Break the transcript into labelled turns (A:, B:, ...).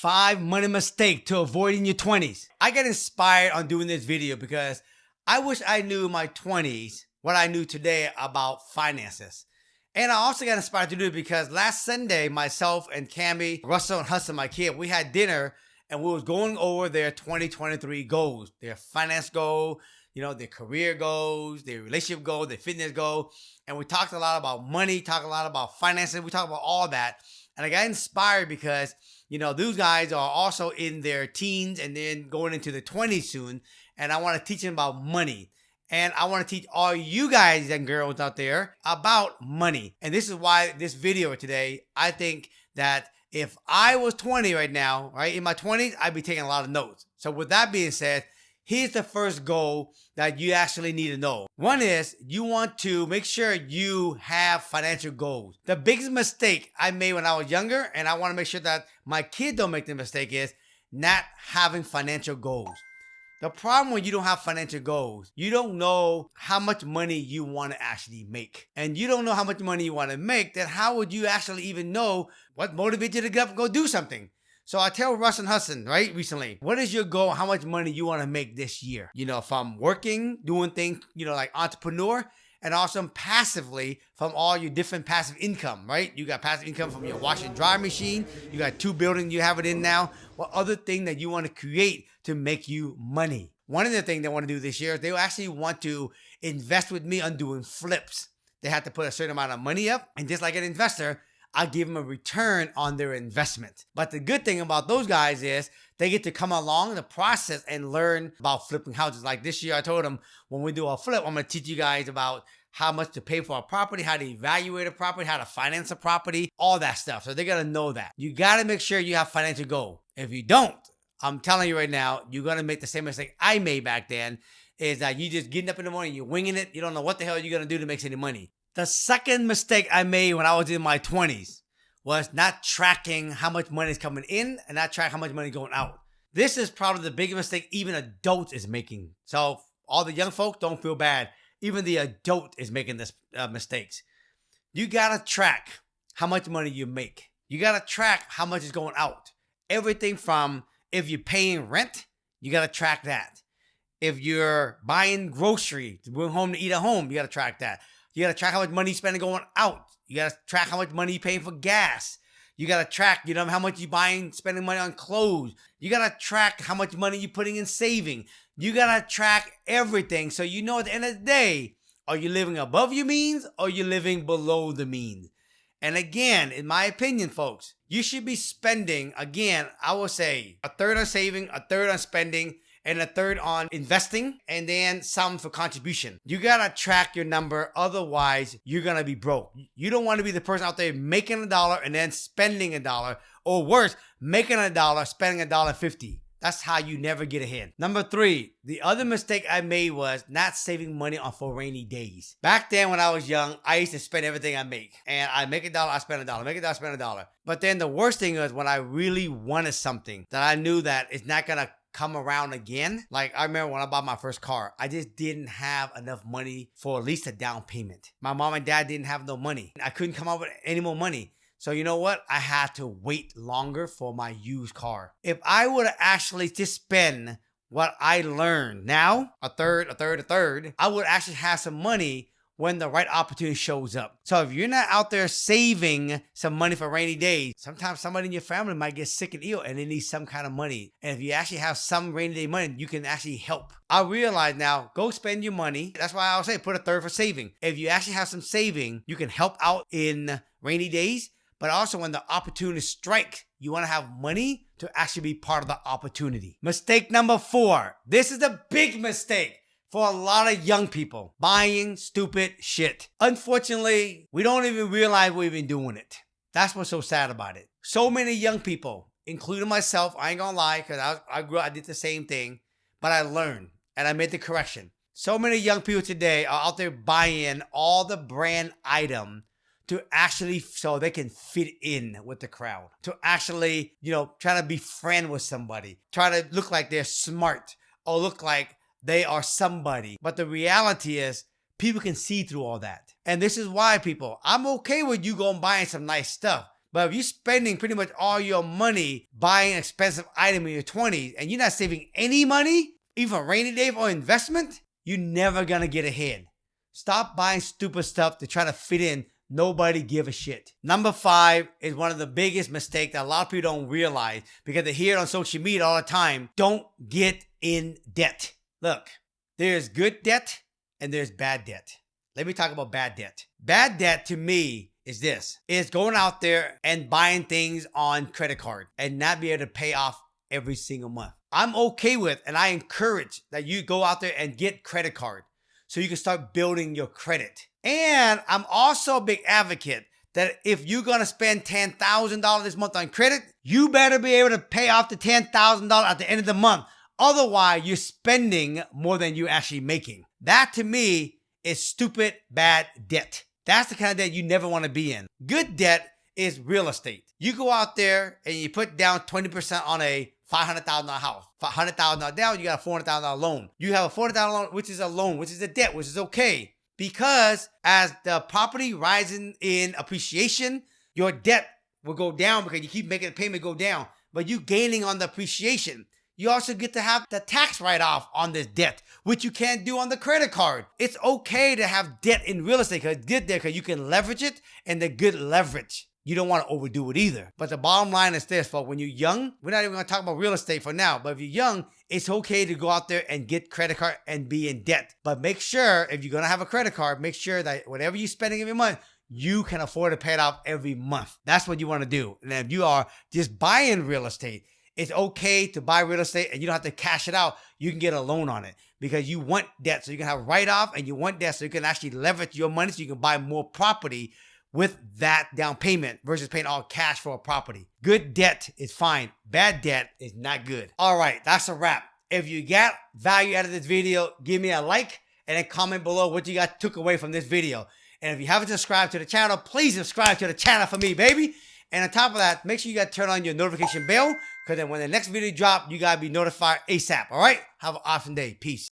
A: 5 money mistakes to avoid in your 20s. I got inspired on doing this video because I wish I knew in my 20s what I knew today about finances. And I also got inspired to do it because last Sunday, myself and Cammie, Russell and Hudson, my kid, we had dinner and we was going over their 2023 goals, their finance goal, their career goals, their relationship goals, their fitness goal. And we talked a lot about money, talked a lot about finances. We talked about all that. And I got inspired because, those guys are also in their teens and then going into the 20s soon. And I want to teach them about money. And I want to teach all you guys and girls out there about money. And this is why this video today, I think that if I was 20 right now, right, in my 20s, I'd be taking a lot of notes. So with that being said, here's the first goal that you actually need to know. One is you want to make sure you have financial goals. The biggest mistake I made when I was younger, and I want to make sure that my kids don't make the mistake, is not having financial goals. The problem when you don't have financial goals, you don't know how much money you want to actually make. And you don't know how much money you want to make, then how would you actually even know what motivates you to get up and go do something? So I tell Russ and Hudson, right, recently, what is your goal? How much money you want to make this year? From working, doing things, like entrepreneur, and also passively from all your different passive income, right? You got passive income from your wash and dry machine. You got 2 buildings you have it in now. What other thing that you want to create to make you money? One of the things they want to do this year is they actually want to invest with me on doing flips. They have to put a certain amount of money up. And just like an investor, I give them a return on their investment. But the good thing about those guys is they get to come along the process and learn about flipping houses. Like this year, I told them when we do a flip, I'm going to teach you guys about how much to pay for a property, how to evaluate a property, how to finance a property, all that stuff. So they're going to know that. You got to make sure you have financial goal. If you don't, I'm telling you right now, you're going to make the same mistake I made back then, is that you just getting up in the morning, you're winging it. You don't know what the hell you're going to do to make any money. The second mistake I made when I was in my 20s was not tracking how much money is coming in and not track how much money is going out. This is probably the biggest mistake even adults is making. So all the young folks, don't feel bad. Even the adult is making this mistakes. You got to track how much money you make. You got to track how much is going out. Everything from if you're paying rent, you got to track that. If you're buying groceries, going home to eat at home, you got to track that. You got to track how much money you're spending going out. You got to track how much money you're paying for gas. You got to track, how much you're buying, spending money on clothes. You got to track how much money you're putting in saving. You got to track everything. So at the end of the day, are you living above your means or are you living below the means? And again, in my opinion, folks, you should be spending, again, I would say a third on saving, a third on spending, and a third on investing, and then some for contribution. You gotta track your number, otherwise you're gonna be broke. You don't want to be the person out there making $1 and then spending $1, or worse, making $1, spending $1.50. That's how you never get ahead. Number 3, the other mistake I made was not saving money for rainy days. Back then when I was young, I used to spend everything I make. And I make $1, I spend $1, make $1, spend $1. But then the worst thing was when I really wanted something that I knew that it's not gonna come around again. Like I remember when I bought my first car, I just didn't have enough money for at least a down payment. My mom and dad didn't have no money. I couldn't come up with any more money. So you know what? I had to wait longer for my used car. If I would have actually just spend what I learned now, a third, I would actually have some money when the right opportunity shows up. So if you're not out there saving some money for rainy days, sometimes somebody in your family might get sick and ill and they need some kind of money. And if you actually have some rainy day money, you can actually help. I realize now, go spend your money. That's why I'll say put a third for saving. If you actually have some saving, you can help out in rainy days. But also when the opportunity strikes, you want to have money to actually be part of the opportunity. Mistake number 4. This is a big mistake for a lot of young people. Buying stupid shit. Unfortunately, we don't even realize we've been doing it. That's what's so sad about it. So many young people, including myself, I ain't gonna lie, because I grew up, I did the same thing, but I learned and I made the correction. So many young people today are out there buying all the brand items to actually, so they can fit in with the crowd, to actually, try to be friend with somebody, try to look like they're smart or look like they are somebody. But the reality is people can see through all that. And this is why, people, I'm okay with you going buying some nice stuff, But if you're spending pretty much all your money buying an expensive item in your 20s and you're not saving any money, even for a rainy day or investment, you're never gonna get ahead. Stop buying stupid stuff to try to fit in. Nobody give a shit. Number 5 is one of the biggest mistakes that a lot of people don't realize because they hear it on social media all the time. Don't get in debt. Look, there's good debt and there's bad debt. Let me talk about bad debt. Bad debt to me is this. It's going out there and buying things on credit card and not be able to pay off every single month. I'm okay with, and I encourage that you go out there and get credit card so you can start building your credit. And I'm also a big advocate that if you're going to spend $10,000 this month on credit, you better be able to pay off the $10,000 at the end of the month. Otherwise, you're spending more than you're actually making. That to me is stupid, bad debt. That's the kind of debt you never want to be in. Good debt is real estate. You go out there and you put down 20% on a $500,000 house. $100,000 down, you got a $400,000 loan. You have a $400,000 loan, which is a loan, which is a debt, which is okay. Because as the property rises in appreciation, your debt will go down because you keep making the payment go down. But you gaining on the appreciation. You also get to have the tax write-off on this debt, which you can't do on the credit card. It's okay to have debt in real estate because you can leverage it, and the good leverage. You don't want to overdo it either. But the bottom line is this, folks. When you're young, we're not even going to talk about real estate for now, but if you're young, it's okay to go out there and get credit card and be in debt. But make sure, if you're going to have a credit card, make sure that whatever you're spending every month, you can afford to pay it off every month. That's what you want to do. And if you are just buying real estate, it's okay to buy real estate and you don't have to cash it out. You can get a loan on it because you want debt so you can have write-off, and you want debt so you can actually leverage your money so you can buy more property with that down payment versus paying all cash for a property. Good debt is fine. Bad debt is not good. All right, that's a wrap. If you got value out of this video, give me a like and then comment below what you got took away from this video. And if you haven't subscribed to the channel, please subscribe to the channel for me, baby. And on top of that, make sure you got to turn on your notification bell because then when the next video drop, you got to be notified ASAP. All right? Have an awesome day. Peace.